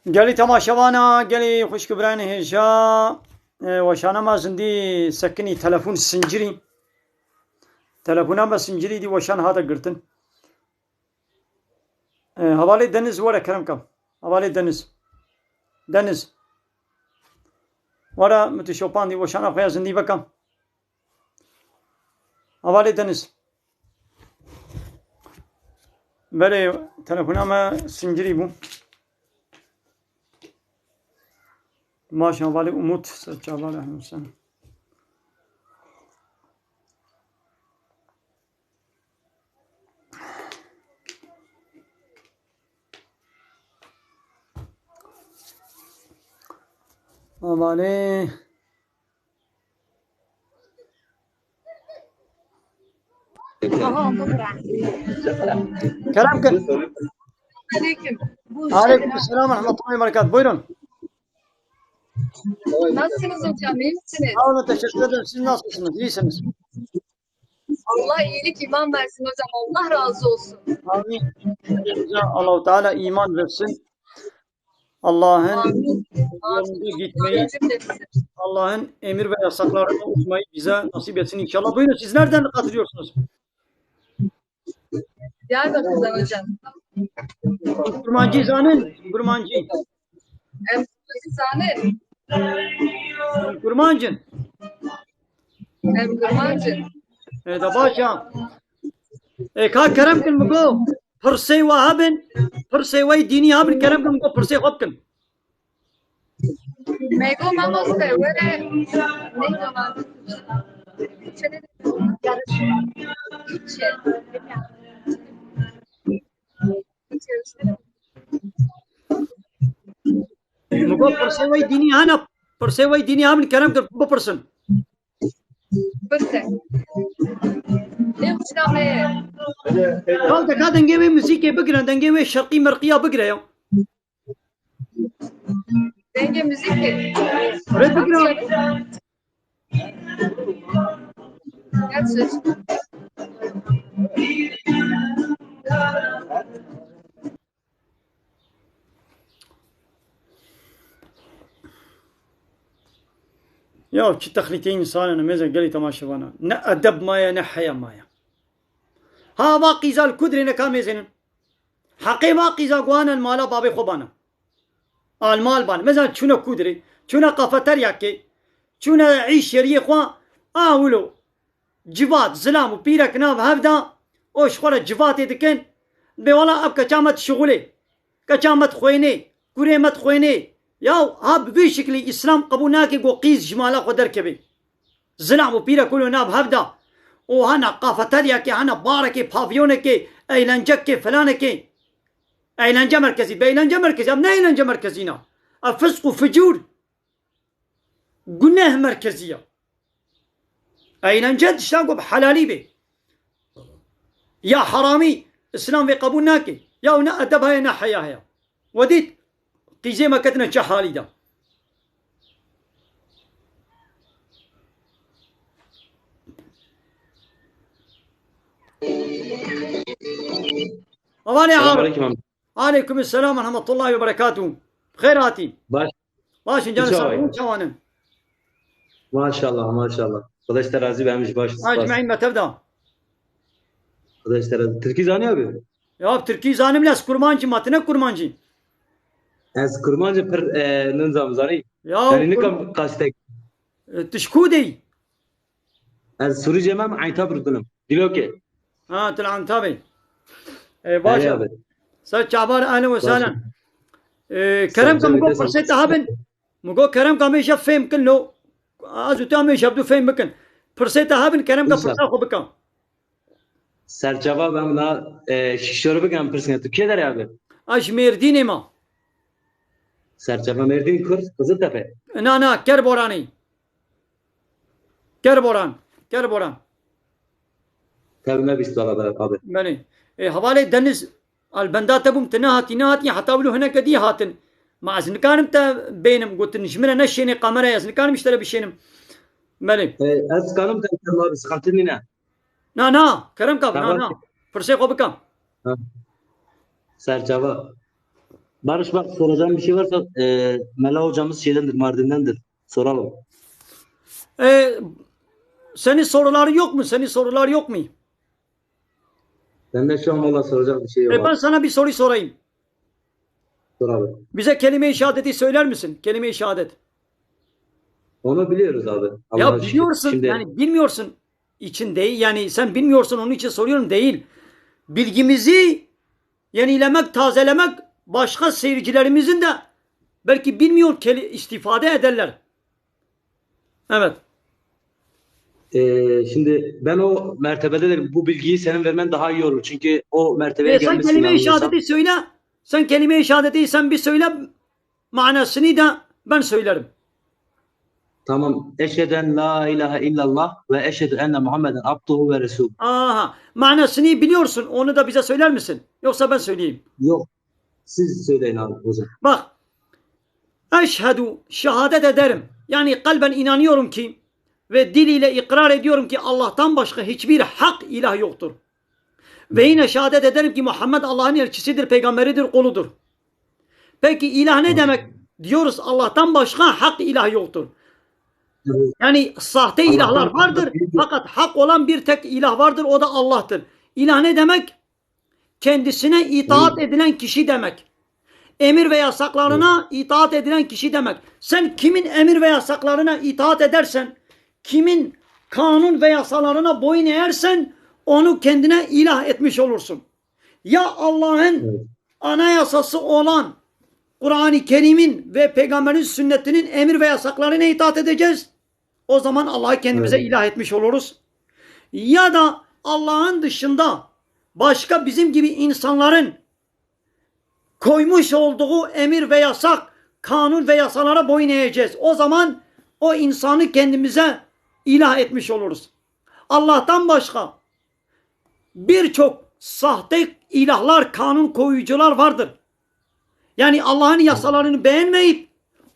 قالي تماشوانا قالي خوش كبراني هجا وشانا ما زندي سكني تلفون السنجري تلفونا ما سنجري دي وشان هذا قرتن حوالي دنز ورا كرم كم حوالي دنز ورا متشوبان دي وشانا خويا زندي بكم حوالي دنز بله تلفونا ما سنجري بو ماشي حوالي umut سجابا رحمه الله حوالي كلام كن عليكم السلام ورحمة الله وبركاته buyurun. Nasılsınız hocam? İyi misiniz? Sağ olun, teşekkür ederim. Siz nasılsınız? İyisiniz. Allah iyilik iman versin hocam. Allah razı olsun. Amin. Allah-u Teala iman versin. Allah'ın yolunda gitmeyi, Allah'ın emir ve yasaklarına uymayı bize nasip etsin inşallah. Buyurun, siz nereden katılıyorsunuz? Diyarbakır'dan hocam. Kurmancı zanın, kurmancı. Efsane. Kurmancın. Kurmancı. Da başa. Ka kerem kın mı go? Pırsey vahabın, pırsey vay dini habın kerem kın mı go? Pırsey hopkın. Mego mamos severe. Ne zaman? Mugo pırsey vay dini hana, pırsey vay dini habın kerem kın bu pırsın. Pırse. Ne uçlamaya? Kalk denge ve müzik bıgıran, denge ve şarkı merkiya bıgıra ya. Denge müzik mi? Evet bıgıra. Gerçi. يا شي تخليتين انسان انا ميزه قالي تماشى وانا نا ادب مايا نا حيا مايا ها باقي زال كدري نكا ميزن حقي باقي زا قوانا المالا بابي خوبانا المال بان مثلا شنو كدري شنو قفتر ياكي شنو عيش يري خوا اولو جبات زلام وبيرك ناب هبدا اوش خورا جبات يدكن بولا اب كچامت شغله كچامت خويني كريمت خويني ياو هاب بشكل اسلام قبوناكي قو قيز جمالا قدر كبي زلام وبيرا كله ناب هبدا وهنا قافترياكي هنا باركي بافيونكي ايلانجكي فلانكي ايلانجا مركزي بايلانجا مركزي ام ايلانجا مركزينا الفسق وفجور قناه مركزيه ايلانجا تشتاقوا بحلالي بي يا حرامي اسلام في قبوناكي يا ونا ادبها يا حياها وديت قيزي ما كتنا جحالي دا أواني عارف عليكم. عليكم السلام ورحمة الله وبركاته خيراتي باش جان سلام شوانا ما شاء الله ما شاء الله. Arkadaş terazi beğenmiş baş. أجمعين ما تبدأ Arkadaş terazi. Türkiye zanıyor abi. يا تركي زانم لاس كرمانجي ما تنا كرمانجي Az kurmancı per nınzam zani. يا Yani ne kam kastek. تشكودي Az Suriye mem ayta burdunum. Diloke. ها تلعن تابي باشا سر عبارة أهلا وسهلا كرم كم مقول فرسيت هابن مقول كرم كم يشوف فيم كله أزو تام يشوف فيم بكن فرسيت هابن كرم كم فرسا خو بكم Serçava ben buna şişörü bugün persine. Türkiye der abi. أش ميرديني ما Serçava Merdin Kurs Kızıltepe. نا كربوراني كربوران Tevme bistala abi. بني حوالي دنس البندات تبوم تنهاتي حتى ولو هنا كدي هاتن مع زنكانم تا بينم قلت نجمنا نشيني قمرة يا زنكانم اشترى بشينم بني Az kanım temel abi sıkıntı ne? نا كرم كاب نا فرسي خو بكم Serçava. Barış bak soracağım bir şey varsa Mela hocamız şeydendir, Mardin'dendir. Soralım. E, senin soruların yok mu? Senin sorular yok mu? Bende şu an valla soracak bir şey yok Ben abi. sana bir soru sorayım. Sor abi. Bize kelime-i şehadeti söyler misin? Kelime-i şehadet. Onu biliyoruz abi. Allah'a Ya şükür. biliyorsun Şimdi yani bilmiyorsun için değil. Yani sen bilmiyorsun onun için soruyorum değil. Bilgimizi yenilemek, tazelemek başka seyircilerimizin de belki bilmiyor istifade ederler. Evet. şimdi ben o mertebede de bu bilgiyi senin vermen daha iyi olur. Çünkü o mertebeye Sen gelmişsin kelime-i yanılmıyorsam. şehadeti söyle. Sen kelime-i şehadeti sen bir söyle manasını da ben söylerim. Tamam. Eşheden la ilahe illallah ve eşhedü enne Muhammeden abduhu ve resul. Aha, manasını biliyorsun. Onu da bize söyler misin? Yoksa ben söyleyeyim. Yok. Siz söyleyin abi hocam. Bak, eşhedü şehadet ederim. Yani kalben inanıyorum ki ve diliyle ikrar ediyorum ki Allah'tan başka hiçbir hak ilah yoktur. Ve yine şehadet ederim ki Muhammed Allah'ın elçisidir, peygamberidir, kuludur. Peki ilah ne demek? Diyoruz Allah'tan başka hak ilah yoktur. Evet. Yani sahte ilahlar Allah'tan vardır başka büyük bir- fakat hak olan bir tek ilah vardır, o da Allah'tır. İlah ne demek? Kendisine Evet. itaat edilen kişi demek. Emir ve Evet. yasaklarına itaat edilen kişi demek. Sen kimin emir ve yasaklarına itaat edersen, kimin kanun ve yasalarına boyun eğersen onu kendine ilah etmiş olursun. Ya Allah'ın Evet. anayasası olan Kur'an-ı Kerim'in ve Peygamberin sünnetinin emir ve yasaklarına itaat edeceğiz. O zaman Allah'ı kendimize Evet. ilah etmiş oluruz. Ya da Allah'ın dışında başka bizim gibi insanların koymuş olduğu emir ve yasak, kanun ve yasalara boyun eğeceğiz. O zaman o insanı kendimize ilah etmiş oluruz. Allah'tan başka birçok sahte ilahlar, kanun koyucular vardır. Yani Allah'ın yasalarını beğenmeyip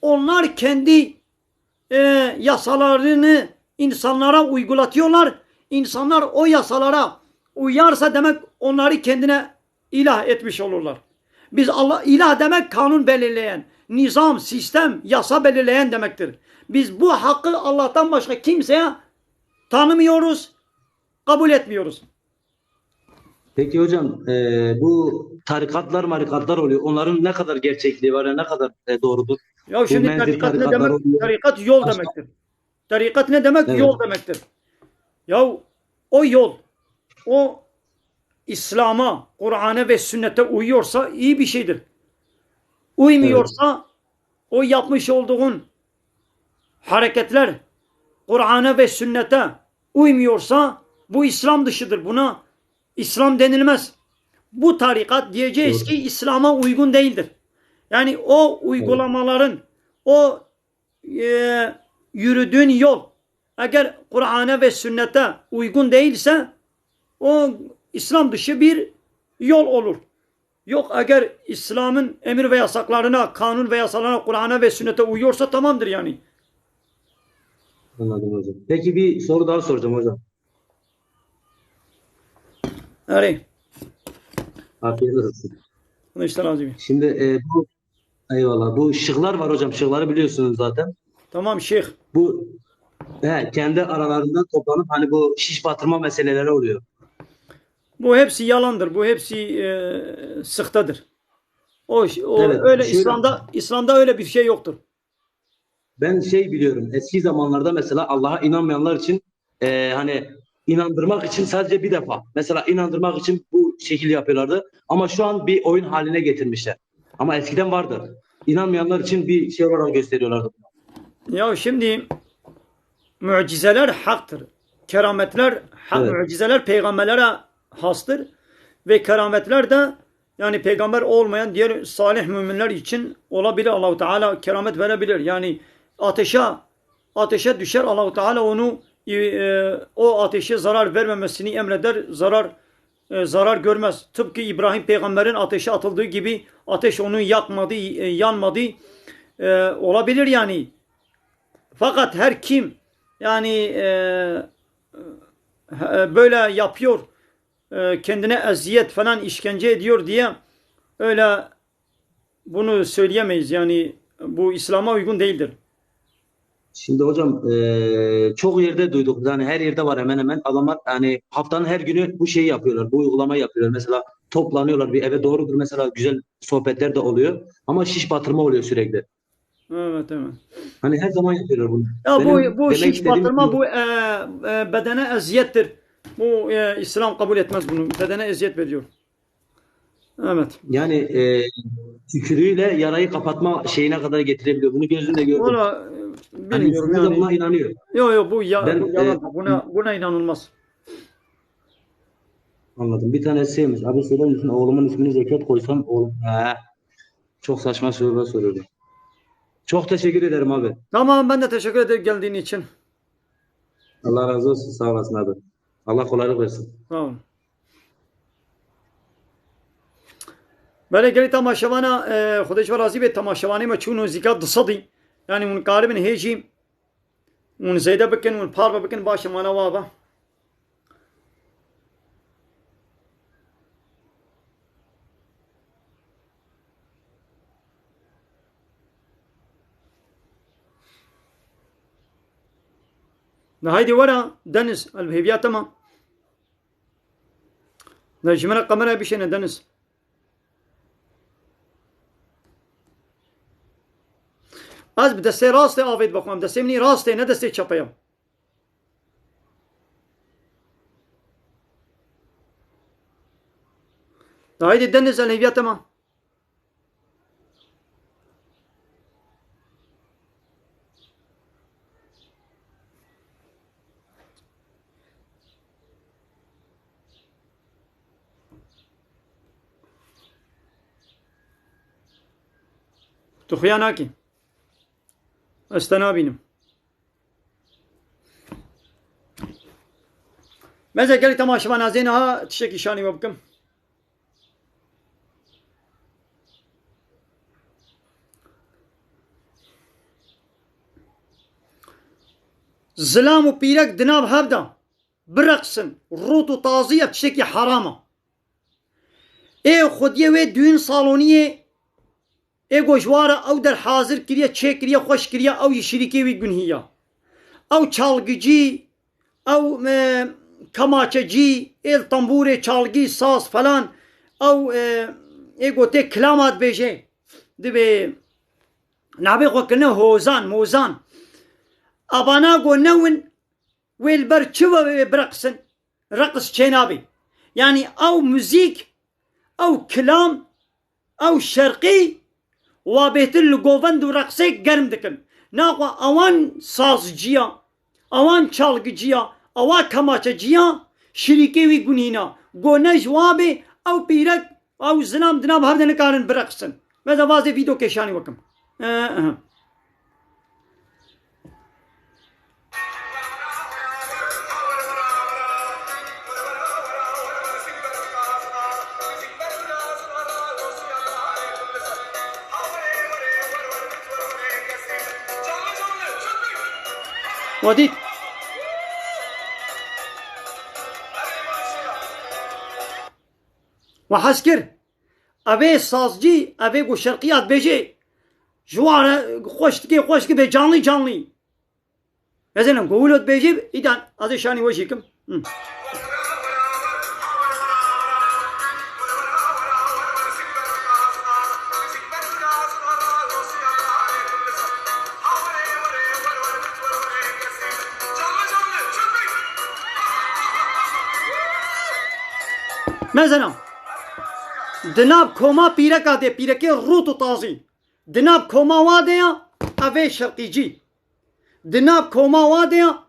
onlar kendi yasalarını insanlara uygulatıyorlar. İnsanlar o yasalara uyarsa demek onları kendine ilah etmiş olurlar. Biz Allah ilah demek kanun belirleyen, nizam, sistem, yasa belirleyen demektir. Biz bu hakkı Allah'tan başka kimseye tanımıyoruz, kabul etmiyoruz. Peki hocam bu marikatlar oluyor. Onların ne kadar gerçekliği var ya ne kadar doğrudur? Ya Bu şimdi menzil tarikat ne tarikatlar demek? oluyor. Tarikat yol Başka? demektir. Tarikat ne demek? Evet. Yol demektir. Ya o yol, o İslam'a, Kur'an'a ve sünnete uyuyorsa iyi bir şeydir. Evet. Uymuyorsa o yapmış olduğun hareketler Kur'an'a ve sünnete uymuyorsa bu İslam dışıdır. Buna İslam denilmez. Bu tarikat diyeceğiz Doğru. ki İslam'a uygun değildir. Yani o Evet. uygulamaların, o yürüdüğün yol eğer Kur'an'a ve sünnete uygun değilse o İslam dışı bir yol olur. Yok eğer İslam'ın emir ve yasaklarına, kanun ve yasalarına, Kur'an'a ve sünnete uyuyorsa tamamdır yani. Anladım hocam. Peki bir soru daha soracağım hocam. Yani, Afiyet olsun. bunu işte lazım. Şimdi bu eyvallah. Bu şıklar var hocam. Şıkları biliyorsunuz zaten. Tamam şeyh. Bu kendi aralarında toplanıp hani bu şiş batırma meseleleri oluyor. Bu hepsi yalandır. Bu hepsi sıhtadır. O Evet. öyle Şöyle İslam'da öyle bir şey yoktur. ben şey biliyorum. Eski zamanlarda mesela Allah'a inanmayanlar için hani inandırmak için sadece bir defa. Mesela inandırmak için bu şekil yapıyorlardı. Ama şu an bir oyun haline getirmişler. Ama eskiden vardı. İnanmayanlar için bir şey olarak gösteriyorlardı. Ya şimdi mucizeler haktır. Kerametler, Evet. mucizeler peygamberlere hastır. Ve kerametler de yani peygamber olmayan diğer salih müminler için olabilir. Allahu Teala keramet verebilir. Yani ateşe düşer, Allahu Teala onu o ateşe zarar vermemesini emreder. Zarar görmez. Tıpkı İbrahim peygamberin ateşe atıldığı gibi ateş onu yakmadı, yanmadı. Olabilir yani. Fakat her kim yani böyle yapıyor, kendine eziyet falan işkence ediyor diye öyle bunu söyleyemeyiz. Yani bu İslam'a uygun değildir. Şimdi hocam çok yerde duyduk. Yani her yerde var hemen hemen. Adamlar yani haftanın her günü bu şeyi yapıyorlar. Bu uygulamayı yapıyorlar. Mesela toplanıyorlar bir eve, doğrudur. Mesela güzel sohbetler de oluyor. Ama şiş batırma oluyor sürekli. Evet, evet. Hani her zaman yapıyorlar bunu. Ya Benim bu demek şiş istediğim batırma bu bedene eziyettir. Bu İslam kabul etmez bunu. Bedene eziyet veriyor. Evet. yani tükürüğüyle yarayı kapatma şeyine kadar getirebiliyor. Bunu gözümle gördüm. Valla Hani bilmiyorum insanlar da yani. buna inanıyor. Yok bu Ben yalan. Buna inanılmaz. anladım. Bir tanesi şeymiş. Abi söyler misin oğlumun ismini Zekat koysam oğlum. Çok saçma sorular soruyordu. Çok teşekkür ederim abi. Tamam, ben de teşekkür ederim geldiğin için. Allah razı olsun. Sağ olasın abi. Allah kolaylık versin. Sağ olun. بله گلی تماشاوانا خودش و راضی به تماشاوانی ما چون زیکات دصدی یعنی اون قاربن هیچی اون زیده بکن اون پار بکن باشه مانا وابا ده هيدي ورا دنس البهيبيات تمام ده جمرة قمرة بيشنا دنس از به دسته راست آوید بخوام دسته منی راسته نه دسته چپیم ده هيدي دنس البهيبيات تمام تو خیاناکی استنابینم مثلا گلی تماشاوان از اینها تشکی شانی بکم زلام و پیرک دناب هبدا برقصن روت و تازیه تشکی حرامه ای خودیه و düğün saloniye ای گوشواره او در حاضر کریه چه کریه خوش کریه او شریکی وی گنهیه او çalgıcı او kamaçacı el tambure çalgı saz falan او ای گوته کلامات بیشه دبی نابی خو کنه هوزان موزان ابانا گو نون ویل بر چوه برقصن رقص چنابی yani او müzik او کلام او شرقی و بهتر لگووند و رقصه گرم دکن ناقوا اوان سازجیا اوان çalgıcıya اوان kamaçacıya şirike ve günhina gone jwabe او پیرک او زنام دناب هر دنه کارن برقصن ماذا وازه ویدیو کشانی وکم ودید و حسکر اوه سازجی اوه گو شرقیات بیجه جواره خوش که به canlı مثلا گولت بیجه ایدان از شانی وشی کم مثلا دناب کما پیرک آده پیرک روت و تازی دناب کما واده یا اوه شرقیجی دناب کما واده یا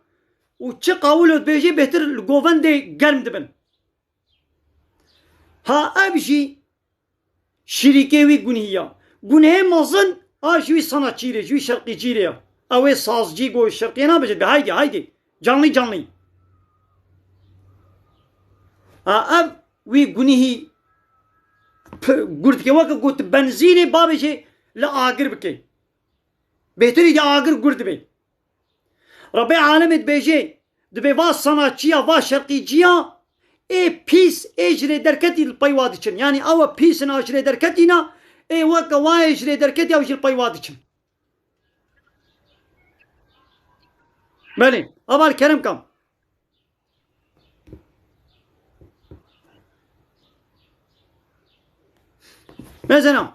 و چه قاولت بیجی بهتر گوونده گرم دبن ها ابجی شریکه وی گنهیا گنه مازن آجوی sanatçıyla جوی şarkıcıyla اوه سازجی گو شرقیه نبجد به haydi canlı ها اب وی گنهی گرد که وقت گوت بنزین بابشه لآگر بکی بهتری دی آگر گرد بی ربی عالمت بیجه دبی وا sanatçıya وا şarkıcıya pis ecre derketi payvadı için yani ava pisin ecre derketine اي وكا وايش لي دركت يا وش البيوادكم بلي ابا الكرم كم مثلا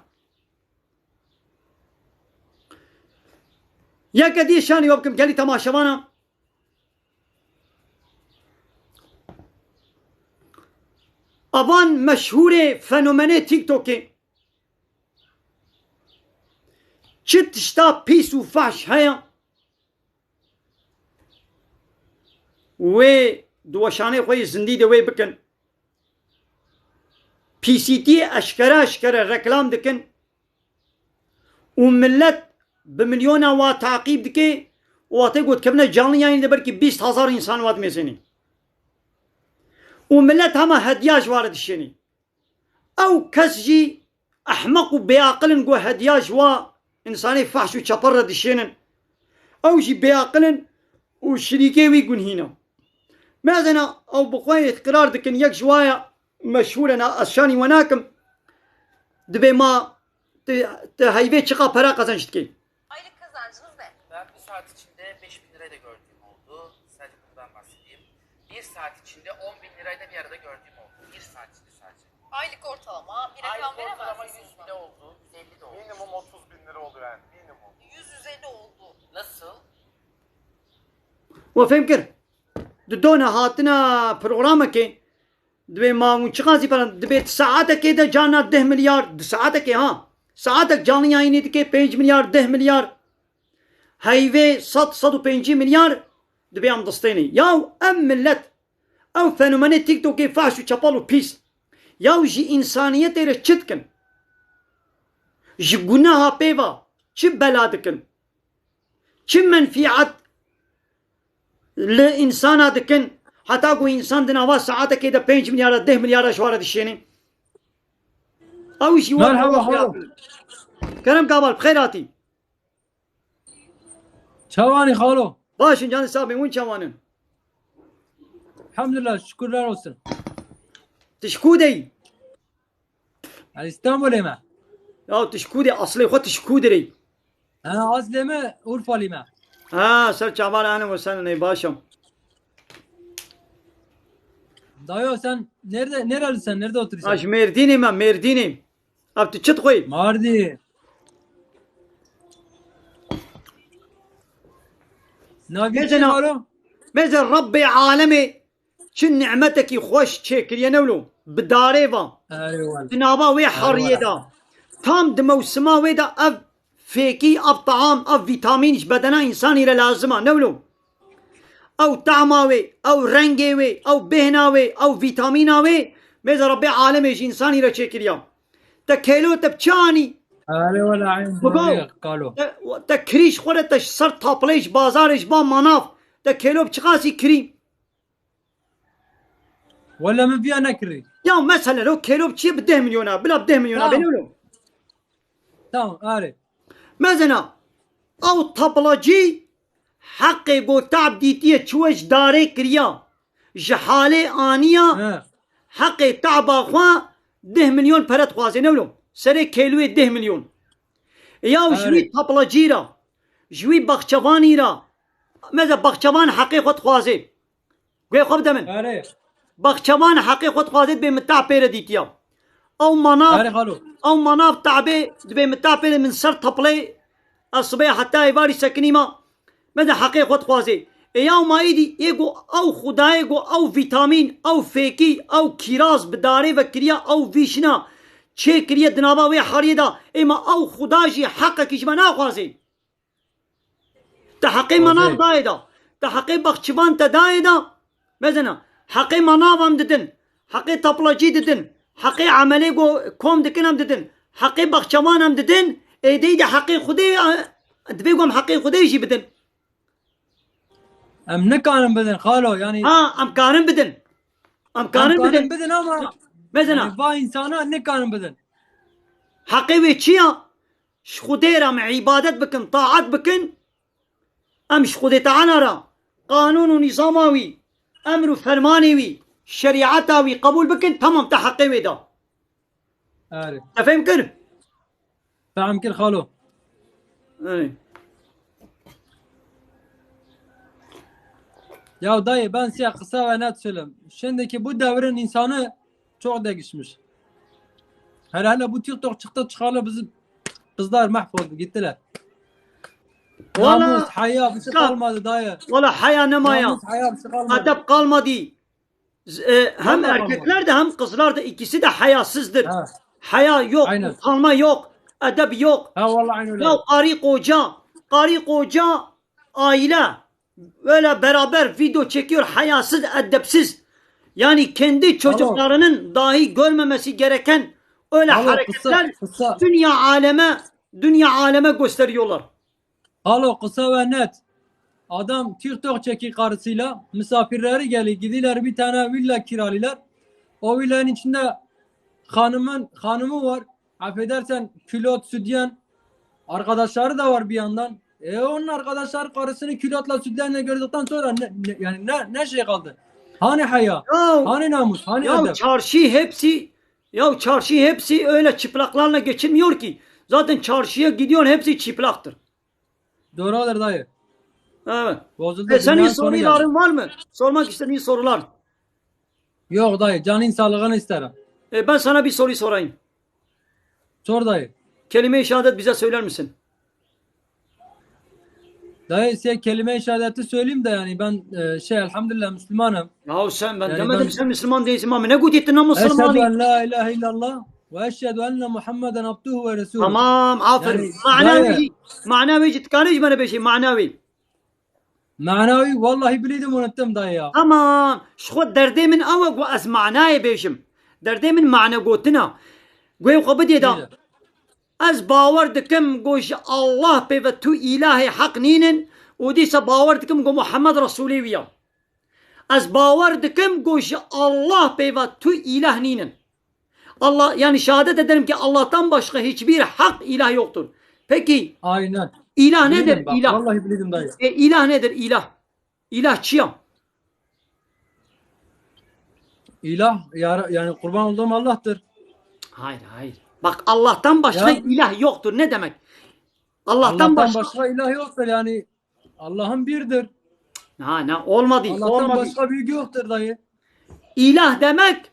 يا قدي شان يوبكم قال لي تماشوانا ابان مشهور فنومنه تيك توكي چت شتا پیس و فحش هيا و دوشانه خوی زندی دوی بکن پی سی تی اشکره رکلام دکن و ملت بمليون وات تعقيب دكي واتقول كبنا جاني يعني دبركي 20,000 انسان وات ميسني وملت هما هدياج وارد الشني او كسجي احمق بيعقل نقول هدياج وا انساني فحش وشبرد الشنن او جي بيعقل وشريكي ويقول هنا ماذا او بقوي قرار دكن يك شويه مشهورنا الشاني وناكم دبي ما هيبه çıka para kazançtı. Aylık kazancınız ne? Ben bir saat içinde 5.000 lirayı da gördüğüm oldu. Sadece bundan bahsedeyim. Bir saat içinde 10.000 lirayı da bir arada gördüğüm oldu. Bir saat içinde sadece. Aylık ortalama bir rakam Aylık veremez ortalama misiniz 100 bana? bile oldu. 150 de oldu. Minimum 30.000 lira oluyor yani. Minimum. 100-150 oldu. Nasıl? وفهمكر دونا هاتنا برنامج دبي ما ونشقاسي بلان دبي ساعتك كده جانا 10 مليار ساعتك ها ساعتك جاني يعني دكي 5 مليار 10 مليار هايفي 150 مليار دبي عم دستيني ياو ام ملت او فنومن تيك توك فاش وشابالو بيس ياو جي انسانية تيرا چتكن جي گناها بيوا چه بلادكن چه منفعت لإنسان دكن حتى كو إنسان دنا ساعات كده 5 مليار 10 مليار شوارع دشيني أو شيء مرحبا خالو كرم قابل بخيراتي çavani خالو باشن جان سابي وين شوانن الحمد لله şükürler olsun. تشكودي Yani İstanbul'e mi? أو تشكودي أصلي خو تشكودري Ha asleme Urfa'lı mı? ها سر شعبان أنا وسنة باشم Dayı sen nerelisin? Nerede oturuyorsun? أش مرديني ما مرديني أب تشت خوي Mardin. Nabi Mesela- خالو؟ مثل ربي عالمي شن نعمتك خوش شكر ينولو بداريفا Eyvallah. جنابا وي حريدا تام دموسما ويدا اف فيكي اف طعام اف فيتامينش بدنا انساني لازمه نولو او طعماوي او رنگاوي او بهناوي او فيتاميناوي ميزا ربي عالمي انساني لا شكريا تكيلو تبچاني Eyvallah ayın بقو قالو. تكريش خورة تش سر تابليش بازارش با مناف تكيلو بچقاسي كريم Valla mı bir anakri? يا مثلا لو كيلو بشي ب 10 مليون بلا ب 10 مليون بنولو Tamam ari. مثلا او طبلجي حقي قو تعب ديتيه شوش داري كريا جحالي آنيا Ha. حقي تعب اخوا 10 مليون برات خوازي نولو سري كيلوي 10 مليون يا جوي طبلجي را جوي بخشواني را ماذا بخشوان حقي خود خوازي قوي خوب دمن Ari. بخشوان حقي خود خوازي بمتاع بيرا ديتيا او مناف Ari خالو. او مناف تعبي دبي متابع من سر طبلي الصبيح حتى يباري سكنيما ماذا حقيقة خود خوازي اياو ما ايدي يقو او خدايقو او فيتامين او فيكي او كيراز بداري وكريا او فيشنا چه كريا دنابا وي حريدا اما او خداجي حقك اجمنا خوازي تحقي مناف دايدا تحقي بخشبان تدايدا مثلا حقي مناف هم ددن حقي طبلجي ددن حقي عملي كوم دكن هم ددن حقي بخشوان هم ددن ايدي حقي خدي دبيقوم حقي خدي يجي بدن Em ne kanım bedin خالو yani. ها امكانن بدن امكانن Kanım بدن bedin ama. مثلا Yani va insana ne kanım bedin? حقي ويتشيا شخديرا مع عبادت بكن طاعت بكن ام شخدي تعنرا قانون ونظاماوي امر فرمانيوي شريعتاوي قبول بكن تمام تحقي ويدا Ari. تفهم كر فهم كل خالو. Evet. Ya dayı ben size kısa ve net söyleyeyim. Şimdiki bu devrin insanı çok değişmiş. Hele bu TikTok çıktı çıkalı bizim kızlar mahvoldu gittiler. Valla Namus, haya bir şey kalmadı dayı. valla haya ne maya. Namus, haya bir şey kalmadı. Adep kalmadı. Hem Vallahi erkekler de hem kızlar da ikisi de hayasızdır. Ha. Haya yok, Aynen. utanma yok, edep yok. Ha vallahi aynı öyle. Ya karı koca aile böyle beraber video çekiyor hayasız, edepsiz. Yani kendi çocuklarının dahi görmemesi gereken öyle Alo, hareketler kısa. dünya aleme gösteriyorlar. Alo kısa ve net. Adam TikTok çeki karısıyla misafirleri geliyor. Gidiyorlar bir tane villa kiralıyorlar. O villanın içinde hanımı var. Affedersen külot, sütyen. Arkadaşları da var bir yandan. Onun arkadaşları karısını külotla sütyenle gördükten sonra yani ne şey kaldı? Hani haya? Ya, Hani namus? Hani ya edep? çarşı hepsi öyle çıplaklarla geçilmiyor ki. Zaten çarşıya gidiyorsun hepsi çıplaktır. Doğrudur dayı. Evet. Bozuldu. Senin Dünyanın sonu geldi. soruların var mı? Sormak istediğin sorular. Yok dayı. Canın sağlığını isterim. Ben sana bir soru sorayım. Sor dayı. Kelime-i şehadet bize söyler misin? Dayı size kelime-i şehadeti söyleyeyim de yani ben elhamdülillah Müslümanım. Ya sen ben Yani demedim ben- sen Müslüman değilsin ama ne gudettin lan Eşhedü Müslümanı? en la ilahe illallah ve eşhedü enne Muhammeden abduhu ve resulü. Tamam aferin. Yani- Manavi ciddi bana bir şey manavi. Manavi vallahi biliyordum unuttum dayı ya. Tamam. Şu derdimin ama bu az manaya beşim. Derdimin mana gotuna. Goy qabdi da. Öyle. Az باور دکم گوش الله به و تو اله حق نینن و دیسا باور دکم گو محمد رسولی ویا از باور دکم گوش Allah به و تو ilah ninen. Allah yani şehadet ederim ki Allah'tan başka hiçbir hak ilah yoktur. Peki Aynen. ilah nedir? Biliyordum bak, İlah. vallahi biliyordum dayı. İlah nedir? İlah. İlah çiyam. İlah yani kurban olduğum Allah'tır. Hayır. Bak Allah'tan başka Ya- ilah yoktur. Ne demek? Allah'tan Allah'tan başka. başka ilah yoktur yani. Allah'ın birdir. Olmadı. Allah'tan Olmadı. başka büyük yoktur dayı. İlah demek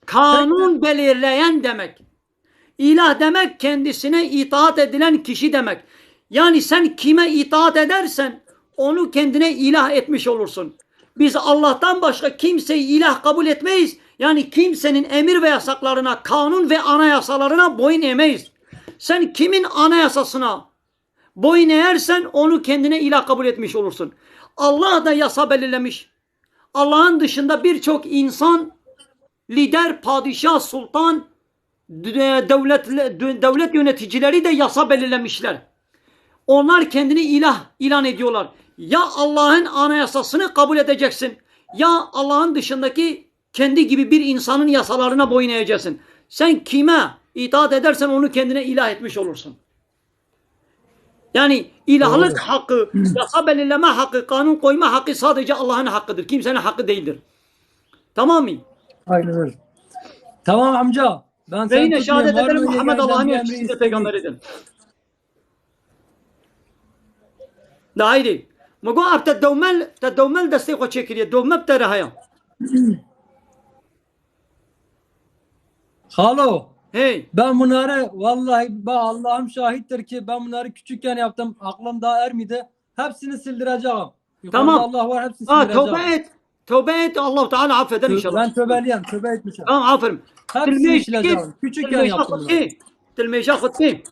kanun belirleyen demek. İlah demek kendisine itaat edilen kişi demek. Yani sen kime itaat edersen onu kendine ilah etmiş olursun. Biz Allah'tan başka kimseyi ilah kabul etmeyiz. Yani kimsenin emir ve yasaklarına, kanun ve anayasalarına boyun eğmeyiz. Sen kimin anayasasına boyun eğersen onu kendine ilah kabul etmiş olursun. Allah da yasa belirlemiş. Allah'ın dışında birçok insan, lider, padişah, sultan, devlet yöneticileri de yasa belirlemişler. Onlar kendini ilah ilan ediyorlar. Ya Allah'ın anayasasını kabul edeceksin, ya Allah'ın dışındaki kendi gibi bir insanın yasalarına boyun eğeceksin. Sen kime itaat edersen onu kendine ilah etmiş olursun. Yani ilahlık hakkı, yasa belirleme hakkı, kanun koyma hakkı sadece Allah'ın hakkıdır. Kimsenin hakkı değildir. Tamam mı? Aynen öyle. Tamam amca. Ben Ve yine tutmayayım. şehadet Var ederim mı Muhammed yegane Allah'ın bir elçisi emri ve isteği? peygamberidir. Da haydi. Mago ab tedavmel desteği ko çekiriye. Dövme btere haya. Halo. Hey. Ben bunları vallahi Allah'ım şahittir ki ben bunları küçükken yaptım. Aklım daha ermedi. Hepsini sildireceğim. Yukarıda Tamam. Allah var hepsini Ha sildireceğim. tövbe et. Tövbe et. Allah Teala affeder inşallah. Ben tövbeliyim. Tövbe etmişim. Tamam aferin. Hepsini sileceğim. Küçükken yaptım bunları. Tilmeja khutki.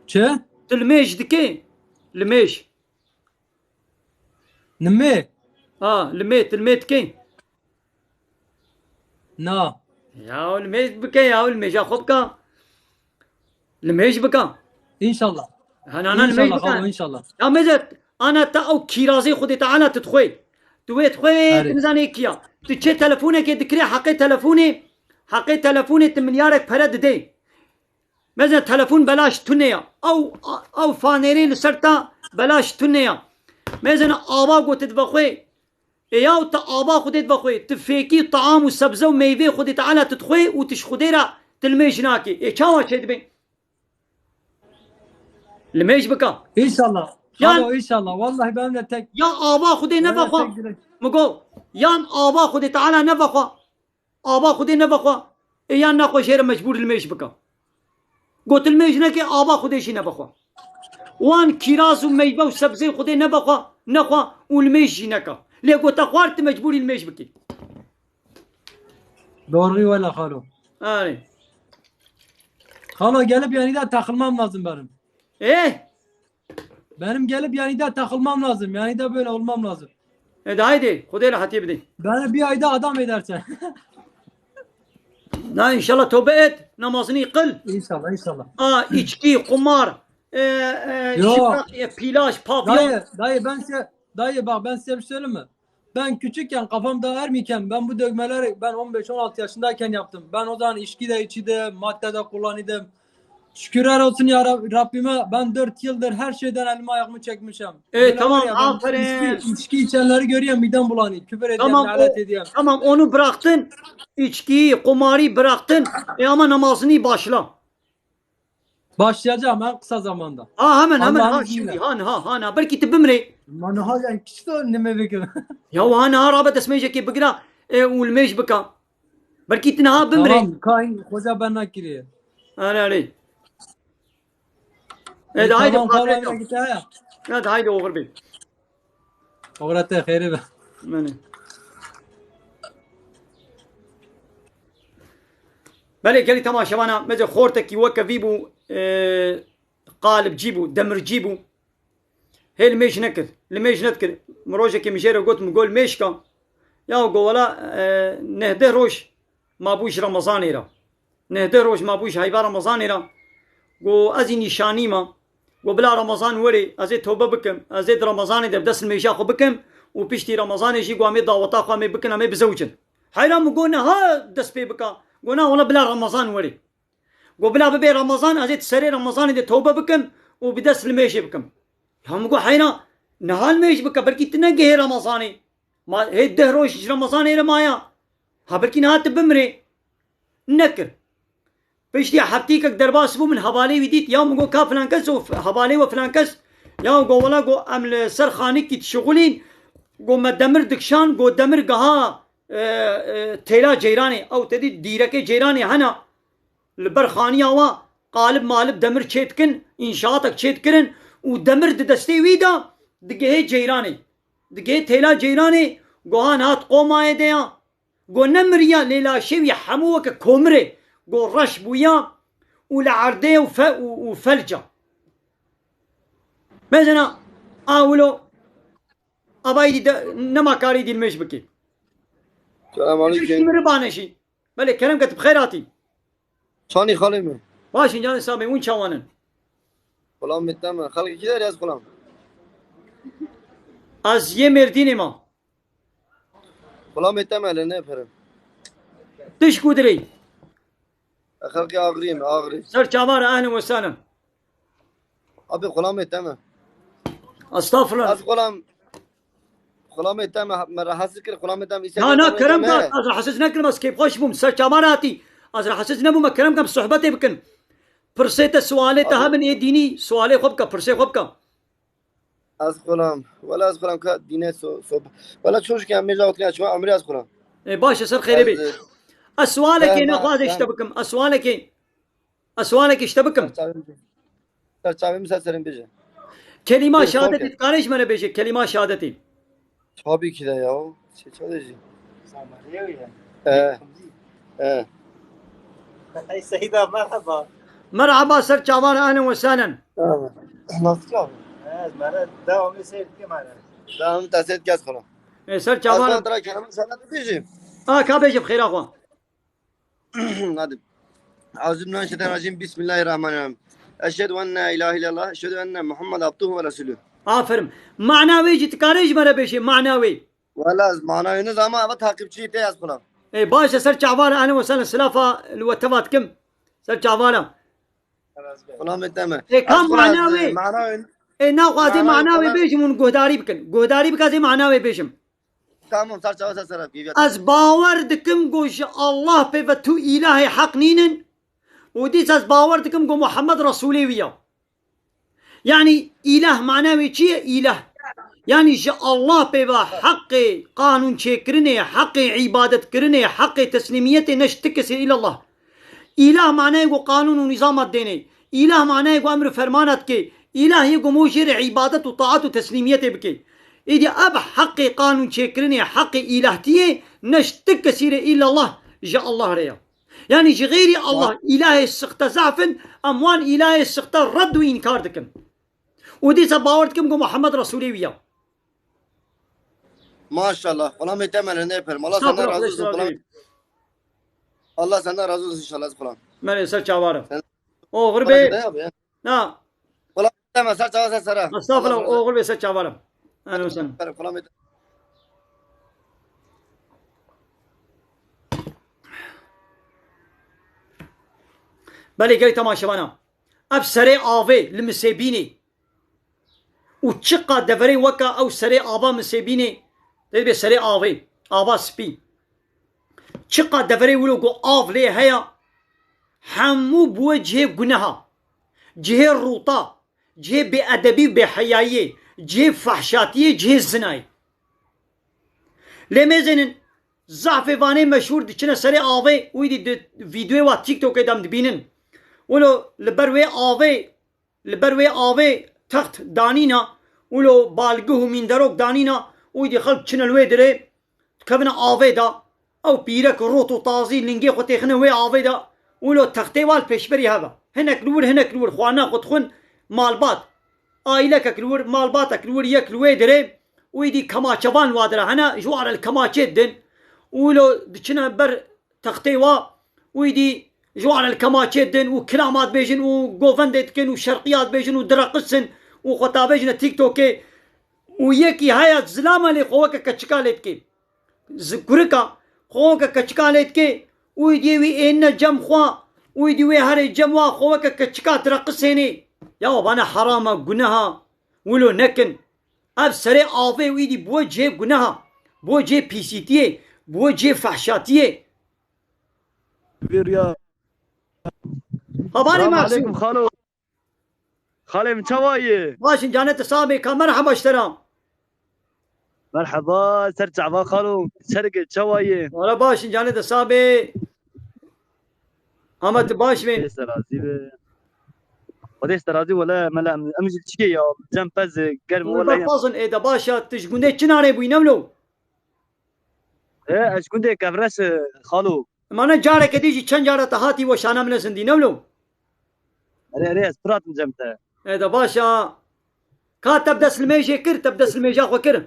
Çe? Tilmej dike. Limej. Ne? Ha tilmet ki. Na. Ya limej bike ya limej khutka. Limej bika. İnşallah. أنا الميت İnşallah. بكان Halo inşallah. يا مزت أنا تأو كيرازي خدي تعالى تدخوي توي تخوي أري. نزاني كيا تشي تلفونك دكري حقي تلفوني تمليارك فرد دي مثلا تلفون بلاش تنيا أو فانيري لسرتا بلاش تنيا مثلا آبا قلت تدخوي يا تا آبا خدي تدخوي تفيكي طعام وسبزة وميوه خدي تعالى تدخوي وتشخديرا تلميش ناكي كاوا تشدبين لميش بكا İnşallah. Ya- Halo inşallah. Vallahi ben de tek يا ابا خدي ben de نفخوا tek direkt- مقو يان ابا خدي تعالى نفخوا ابا خدي نفخوا يان ناخو شير مجبور الميش بكا قلت الميش نكي ابا خدي شي نفخوا وان كيراز وميبه وسبزي خدي نفخوا نخوا والميش نكا ليه قلت اخوارت مجبور الميش بكي Doğru valla halo. يعني Halo gelip yanında takılmam lazım benim. ايه Benim gelip yanında takılmam lazım. Yanında böyle olmam lazım. ده هايدي خدي لها حتى بدي Beni bir ayda adam edersen. لا ان شاء الله توبه et namazını kıl İnşallah inşallah. içki kumar Yo. plaj pavyon Dayı bak ben size bir şey söyleyeyim mi? Ben küçükken kafamda ermiyken ben bu dövmeleri ben 15-16 yaşındayken yaptım. Ben o zaman içki de içiydim, madde de kullanıyordum. Şükürler olsun ya Rabbime ben 4 yıldır her şeyden elimi ayağımı çekmişim. Böyle tamam, var ya, ben aferin. içki içenleri görüyorum midem bulanıyor. Küfür ediyorum, tamam lanet ediyorum. tamam onu bıraktın içkiyi kumarı bıraktın ama namazını başla Başlayacağım en kısa zamanda. hemen Allah'ın ha izniyle. şimdi ha belki tibimri Ben hala kişi de önüme bekliyorum. ya ha رابط اسمه ki بقرا والميش بكا belki تنها بمري Tamam kain hoca ben nakiriye. انا علي هذا هايدي Tamam falan بقى git ya. هذا هايدي وغربي Orada hayri be. ماني بلي قال لي تماشى وانا ماذا خورتك يوكا فيبو قالب جيبو دمر جيبو هي الميش نكر الميش نذكر مروجك مشيرة قلت مقول ميشكا يا قولا نهده روش ما بوش رمضان را نهده روش ما بوش هايبا رمضان را قو ازي نشاني ما وبلا رمضان وري ازي توبه بكم ازي رمضان ده بدس الميشا خو بكم وبيشتي رمضان يجي قوامي دعوتا قوامي بكنا مي بزوجن حيرام قلنا ها دس بي بكا قلنا ولا بلا رمضان وري قو بلا ببي رمضان ازي تسري رمضان ده توبه بكم وبدس الميشي بكم هم قو حينا نهال ميش بكا بركي تنقه رمضاني ما هي الدهروش رمضاني رمايا ها بركي نهات بمري نكر بيشتي حبتيك درباس بو من حوالي وديت يا مقو كا فلان كس حوالي وفلان كس يا قو ولا قو امل سرخاني كي تشغلين قو ما دمر دكشان قو دمر قها تيلا جيراني او تدي ديرك جيراني هنا البرخانية وا قالب مالب دمر تشيتكن انشاءاتك تشيتكن ودمر دستي ويدا دقه جيراني دقه تيلا جيراني قوها نات قوما يديا قو نمريا ليلا شوي حموك كومري قو رش بويا ولعرده وفلجة مثلا اولو ابايدي نما كاري دي المش بكي السلام عليكم. كيمر بانشي بله كلام كتب خيراتي Çani halim mi? واشين جان سامي وين شوانن Kulağım bitti mi? Halk ikiler yaz kulağım. از یه مردینی ما Kulağım bitti mi? Ne yaparım? دش کودری Halk ağrıyım, ağrı. سر چاوار اهلا وسهلا Abi kulağım bitti mi? استغفر الله Az kulağım bitti mi? Rahatsız kır kulağım bitti mi? لا لا كرم قال از راح حسس نكل بس كيف خوش بوم سر چاواراتي از راح حسس نبوم كرم كم صحبتي بكن فرسيت سوالي تهبن ايه ديني سوالي خبكا فرسي خبكا Az kulağım. Valla az kulağım ka dine sob. Valla çocukken mecra oturuyor. Şu an ömrü az kulağım. باش سر خيري بي اسوالك هنا خواذ اشتبكم اسوالك اشتبكم Çarçavemi seserim bize. كلمة Evet, شهادتي okey. تقاريش من بيجي كلمة شهادتي Tabii ki de ya. Şey çalışıyor. سيدة مرحبا. مرحبا سر چاوار اهلا وسهلا Nasıl abi? مرة دوام يصير كمان. Devam tasdik gaz kulağım. سر Az چاوار sonra dıra kelamı sana diyeceğim. كابيجي بخير اخوان Hadi. Euzubillahimineşşeytanirracim. Bismillahirrahmanirrahim. Eşhedü en la ilahe illallah. Eşhedü enne Muhammed abduhu ve resulü. آفرم معناوي جي تقاريش مرة بيجي معناوي Valla manayınız ama takipçi de yaz kulağım. باشا سر چاوار اهلا وسهلا سلافة الوتفات كم سر چاوارا Kulağım etme. كم معناوي Manayın. ناخذ زي معناوي معناوي كلام. بيجي من قهداري بكن قهداري بكا زي معناوي بيجم Tamam sarçava sarap. از باور دكم قوش الله بيفتو إلهي حق نينن وديت از باور دكم قو محمد رسولي ويا يعني إله معناه چیه إله يعني جاء الله بيبا حق قانون شكرني حق عبادة كرني حق تسليميته نشتكس إلى الله إله معناه يقول قانون ونظام الديني إله معناه يقول أمر فرمانات كي إله يقول موجر عبادة وطاعة وتسليميته بكي إذا أب حق قانون شكرني حق إلهتيه نشتكس إلى الله جاء الله ريا يعني غيري الله إله السخت زعفن أموان إله السخت رد وإنكار دكم ودي سباورتكم قو محمد رسولي ويا Maşallah. Falan muhtemelen ne yaparım. Allah senden razı olsun. Falan. Allah senden razı olsun inşallah falan. من سر چاوارم Sen- او Falan غربي da yap ya. نا Falan deme. Sar çava sen sara. استغفر الله او غربي سر چاوارم اهلا وسهلا Falan muhtemelen. بله گلی تماشاوانا اب سره آوه لمسیبینی و چقا دفره وکا او سره آبا مسیبینی دید به سره آوه آبا سپی چقا دفره ولو گو آو لی هیا همو بو جه گناها جه روطا جه بی ادبی بی حیایی جه فحشاتی جه زنای لمزنن ضعف وانه مشهور دچنه سره آوه ویدی ویدیو و تیک توک دم دبینن ولو لبروي آوي تخت دانينا ولو بالقه من دروك دانينا ويدي خلق چنلوي دري كبنا آوي دا او بيرك روتو طازي لنجي خو تخنه وي آوي دا ولو تختي وال پیشبري هذا هنك لور خوانا خود خون مالبات آيلك كلور مالباتك لور يك لوي دري ويدي كماچوان وادره هنا جوار الكماچه دن ولو دچنا بر تختي وا ويدي جوار الكماچه دن وكلامات بيجن وغوفندت كن وشرقيات بيجن ودرقسن وخطابيجن تيك توكي ويكي هيا زلامه لي خوك كچكالت كي زكركا خوك كچكالت كي ويدي وي ان جم خوا ويدي وي هري جموا خوك كچكات رقسيني يا وانا حرامه گناها ولو نكن اب سري آوي ويدي بوجه گناها بوجه بيسيتيه بوجه فحشاتيه بيريا خبري السلام مقصود عليكم خالو خالي من شوايه باشن جانت سابقا مرحبا اشترام مرحبا ترجع با خالو شرقة شوايه ولا باشن جانت سابق اما باش وين ليس راضي وليس راضي ولا ملا امجد شيء يا جنب بز قرم ولا يا والبفاصن اذا باشا تشقوني چناري بو ينملو ايه اش كنت كفرس خالو ما انا جارك ديجي چن جارة تهاتي وشانا من سندي نملو اري اسبرات من جنبته اذا باشا كا تبدا سلميجي كر تبدا سلميجا خو كر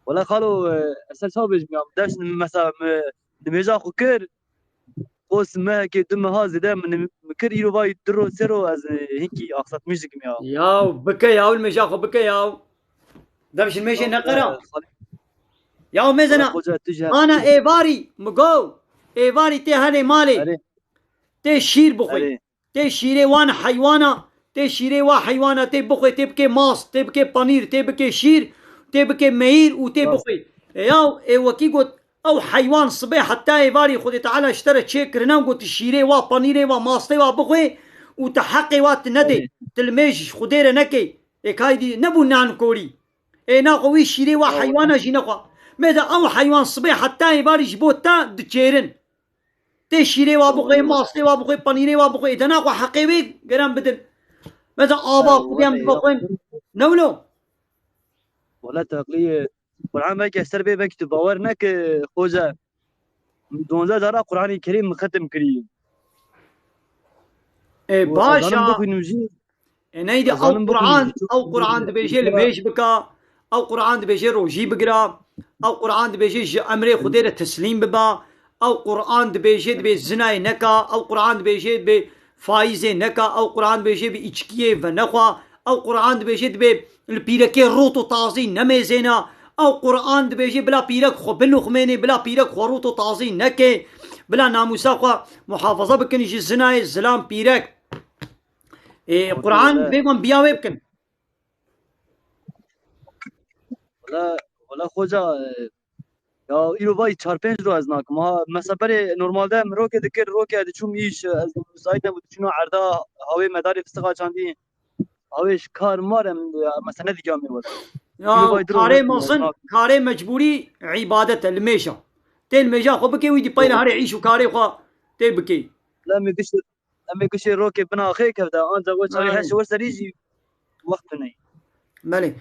ولا خالو اسال صوبج داش مسا نميجا خكر قوس ما كي دم هذا ده من مكر يرو باي درو سرو از هيك اقصد ميوزك يا ياو بكا ياو الميجا خو بكا ياو دبش الميجي نقرا ياو مزنا انا ايفاري مقو ايفاري تي هاني مالي تي شير بخوي تي شيري وانا حيوانا تي شيري وا حيوانا تي بخوي تي بكي ماس تي بكي بانير تي بكي شير تي بكي مهير وتي بخوي ياو اي وكي قلت او حيوان صبيح حتى ايفاري خذي تعالى اشترى شيك رنا وقلت شيري وا بانيري وا ماستي وا بخوي وتحقي وا تندي تلميج خديره نكي اي كايدي نبو نان كوري اي ناقوي شيري وا حيوانا جينقوا ماذا او حيوان صبيح حتى ايفاري جبوتا دچيرن تي شيري وا بخوي ماستي وا بخوي بانيري وا بخوي دناقوا حقيوي قرام بدل ماذا آبا خديام بخوين نولو ولا تقليه قرآن ما كسر بي بكتب باور نك خوجا دونزا دارا قرآن الكريم ختم كريم اي باشا بكو نمجي نيدي او قرآن دبيجي لبيش بكا او قرآن دبيجي روجي بقرا او قرآن دبيجي امري خديره تسليم ببا او قرآن دبيجي دبي زناي نكا او قرآن دبيجي دبي فايزه نكا او قرآن دبيجي بي اچكيه ونخوا او قرآن دبيجي دبي البيركي روتو تازي نميزينا او قرآن دبيجي بلا بيرك خو بلو خميني بلا بيرك خو روتو تازي نكي بلا ناموسا خو محافظه بكن يجي زناي الزلام بيرك إيه قرآن بيقوم بياوي بكن ولا خوجا یا ایرو وای 4-5 رو از ناکم ها مثلا برای نورمال ده روکه دکر روکه دچوم ایش از سایت نبود چونو عرضه هوای مدار فستقا چاندی هوایش کار مارم مثلا دیگه میبود ایرو يا وای درو كاري روکی از مصن ناک كاري مجبوري عبادة الميشا تيل ميجا خو بكي ويدي بايلا هاري عيشو كاري خو تيل بكي لما يقش روکه بنا خی کرده آن زغو چاری هش ور سریجی وقت نی مالي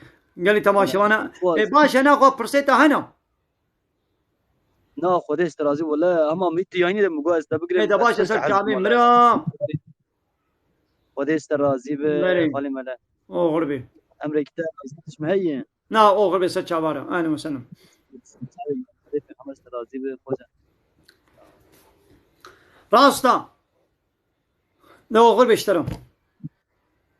قال لي تماشى وانا فواز باشا انا خو برسيتا هنا نا خودش ترازی ولا اما میتی یعنی ده مگو از ايه بگیرم ده باشا اساس سر حزب كامي مالا مرا خودش ترازی به مالي خالی مالا او غربي امریکا اسمه نا او غربي سر شابارا انا وسلم خمس ترازی به خود راستا نا او غربي اشترم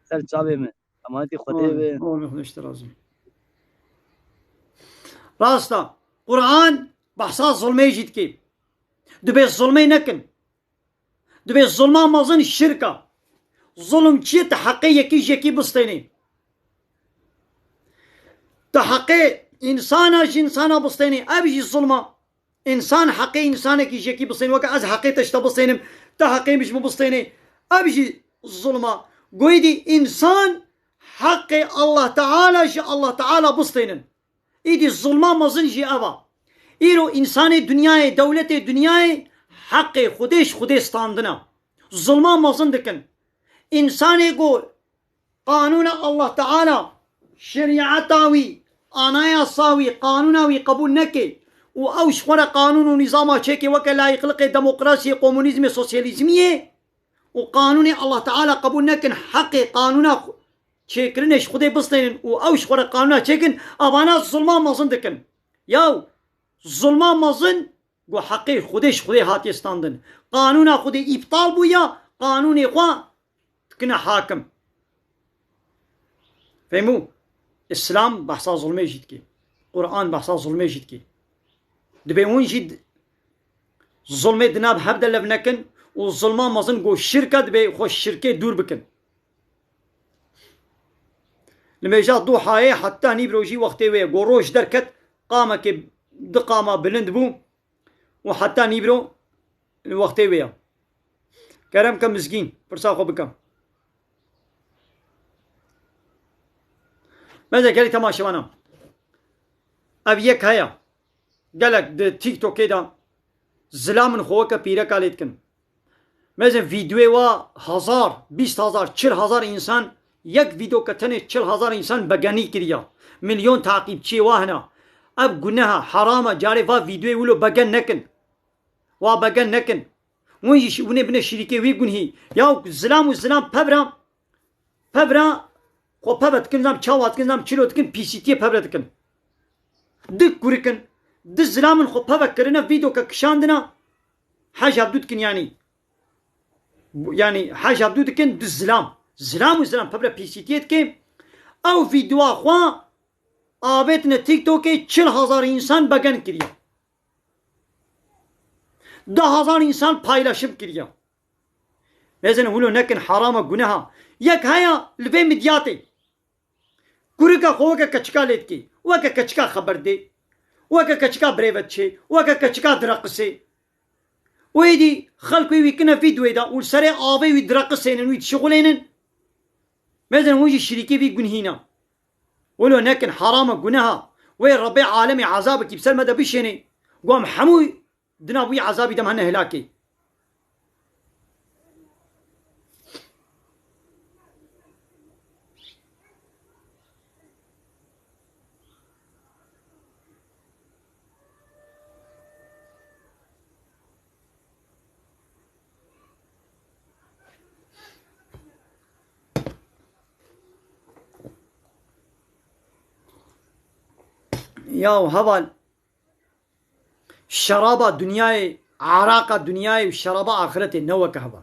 سر چابه من امانتی خوده به او نخد اشترازم راستا قرآن بحصا ظلمي جيت كي دبي الظلمي نكن دبي الظلمان مازن الشركة ظلم چیه تحقی یکی بستینی تحقی انسانا بستینی ابجی ظلمه انسان حقی انسان یکی بستینی وقت از حقی تشتا بستینیم تحقی مش بستینی ابجی ظلمه قويدي انسان حق الله تعالى جي الله تعالى بستينن ايدي الظلمه مازن جي ابا ايرو انسان دنياي دولة دنياي حق خودش ستاندنا ظلمه مازن دكن انسانی کو قانون الله تعالى شريعتاوي انايا صاوي قانوناوي قبول نكي و اوش خورا قانون و نظام چكي وكا لا يخلق ديمقراطية كومونيزم سوسياليزمية و قانون الله تعالى قبول نكن حقي قانونا چكرنش خدي بسطين و اوش خورا قانونا چكن ابانا ظلمان مازن دكن ياو ظلمان مازن و حقي خودش هاتي استاندن قانونا خدي ابطال بويا قانوني خوا كنا حاكم فهموا اسلام بحثا ظلمي جدكي قرآن بحثا ظلمي جدكي دبي وين جد ظلمي دناب هبدا لبنكن والظلمان مازن قو الشركة دبي خوش الشركة دور بكن لما جاء ضحايا حتى نيبروجي وقتي ويا قو روش دركت قامة كي دقامة بلند بو وحتى نيبرو وقتي ويا كرم كم مسكين برساخو بكم ماذا قال لي تماشى وانا ابيك هيا قالك ده تيك توك كده زلام خوك بيرك عليتكن ماذا فيديو وا 1000 40,000 انسان يك فيديو كتنه 40,000 انسان بغني كريا مليون تعقيب شي واهنا اب گناها حرامه جاري فا فيديو ولو بغن نكن وا بغن نكن ونجي ونبنى شركه وي گنهي يا زلام والزلام پبرا خو پبت کن زم چاوات کن زم چلوت کن پیسیتی پبرت کن دک گوری کن د زلامن خو پبک کرنا ویدیو که کشاندنا حاج عبدود کن يعني حاج عبدود کن د زلام و زلام پبرا پیسیتیت کن او ویدیو خوا آبتنا تیک توکی 40,000 insan بگن کریه 10,000 insan paylaşım kiriye مازن ولو نكن حرامه گناها يك هيا لبي مدياتي كوريكا خوكا كچكا ليتكي وكا كچكا خبر دي وكا كچكا بريفتشي وكا كچكا درقسي ويدي خلقي ويكنا فيديو دا والسري آبي ويدرقسين ويد شغلين مازن ويجي الشريكي في گنهينا ولو نكن حرامه گناها وين ربي عالمي عذابك بسلمة دا بيشيني قوم حموي دنابوي عذابي دم هنا هلاكي ياو هبل شرابة دنياي عراقة دنياي وشرابة آخرتي نوك هبل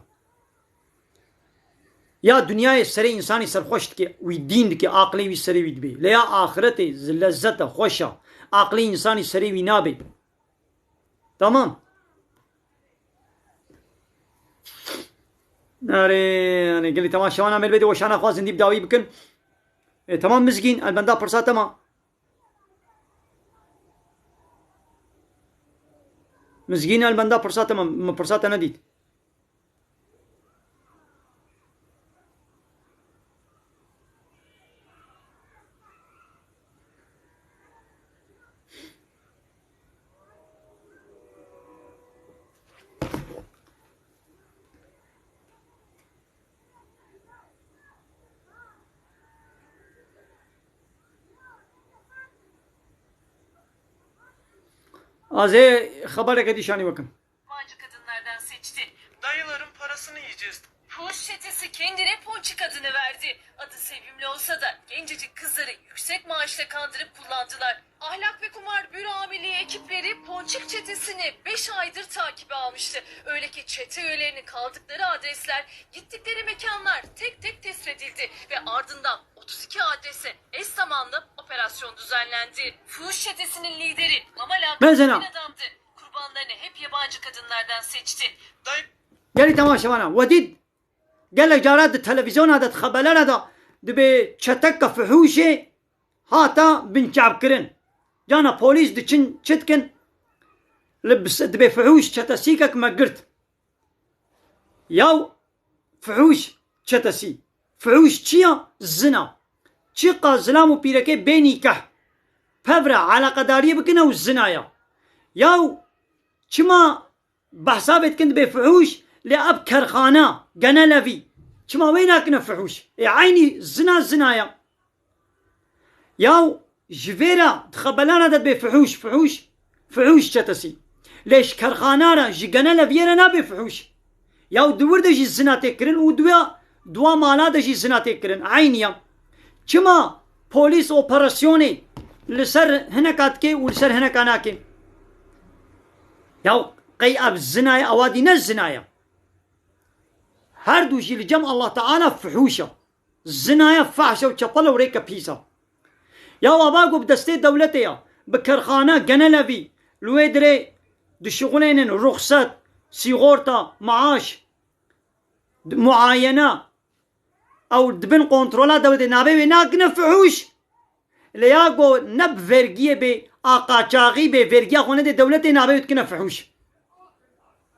يا دنياي سري إنساني سر خوشت كي ويدين دكي عقلي ويسري ويدبي ليا آخرتي لذته خوشة عقلي إنساني سري وينابي تمام ناري أنا قلت تمام شوانا عمل بدي وشانا خواز ندي بداوي بكن تمام مزقين البندا برسا تمام مزگینە البەندا پرساتە نەدیت. Azê xebereke dîşanî wekim. Yabancı kadınlardan seçti. Dayıların parasını yiyeceğiz. Fuhuş çetesi kendine Ponçik adını verdi. Adı sevimli olsa da gencecik kızları yüksek maaşla kandırıp kullandılar. Ahlak ve kumar büro amirliği ekipleri Ponçik çetesini 5 aydır takibe almıştı. Öyle ki çete üyelerinin kaldıkları adresler, gittikleri mekanlar tek tek tespit edildi. Ve ardından 32 adrese eş zamanlı operasyon düzenlendi. Fuhuş çetesinin lideri Amalan bir adamdı. Kurbanlarını hep yabancı kadınlardan seçti. Dayı Gelî temaşewana wedît gelek carat di televizyona de xebelera da dibê çeteka fihûşê hata binçavkirin. Cana polîs diçin çi dikin dibê fihûş çetesîkek me girt. Yaw fihûş çetesî. Fihûş çi ya? Zina. Çiqa zilam û pîrekê bê nîkeh. Pevre alaqedariyê bikin ew zinaya. Yaw çima behsa vê dikin dibê fihûş lê ev kerxana genelevî. Çima wê nakine fihûş? Aynî zina zinaya. Yaw ji vê re di xebelana de dibê fihûş çetesî. Lê ji kerxana re ji geneleviyê re nabe fihûş. Yaw di wir de jî zina tê kirin û duwa mala de jî zina tê kirin. Aynî çima polîs operasyonê li ser hineka dike û li ser hineka nake? Yaw qey ev zinaya ewadî ne zinaya? Her du jî li cem Allah Teala fihûşa. Zinaya fahşa û çepala û rêka pîsa. Ya ava got bi destê dewletê ya bi kerxana genelevî li wê dirê di şixulênên ruxsat, sîgorta, maaş, muayena ew dibin kontrola dewletê nabê wê nakine fihûş. Lê ya got ne bi vergiyê bê a qaçaxî bê vergiya xwe nedê dewletê nabê wê dikine fihûş.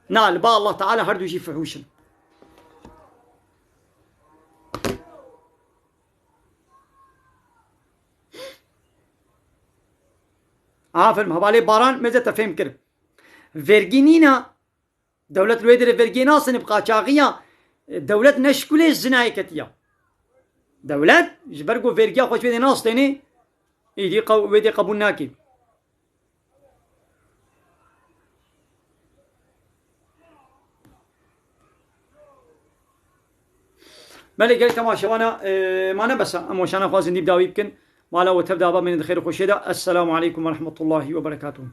Na li ba Allah Teala her du jî fihûşin. Aferin hevalê baran mêze te fêm kir. Vergî nîna dewlet li wê dirê vergiyê nasine bi qaçaxiya dewlet ne şkulê zinayê ketiya. Dewlet ji ber ku vergiya xwe ji wê de nas tenê êdî wê dê qebûl nake. Belê gelê temaşewana ma nebesa em weşana xwazin dîb dawî bikin. Mala we tev dava mêne di xêr û xweşiyê de. Esselamu aleykum ve rahmetullahi ve berekatuhu.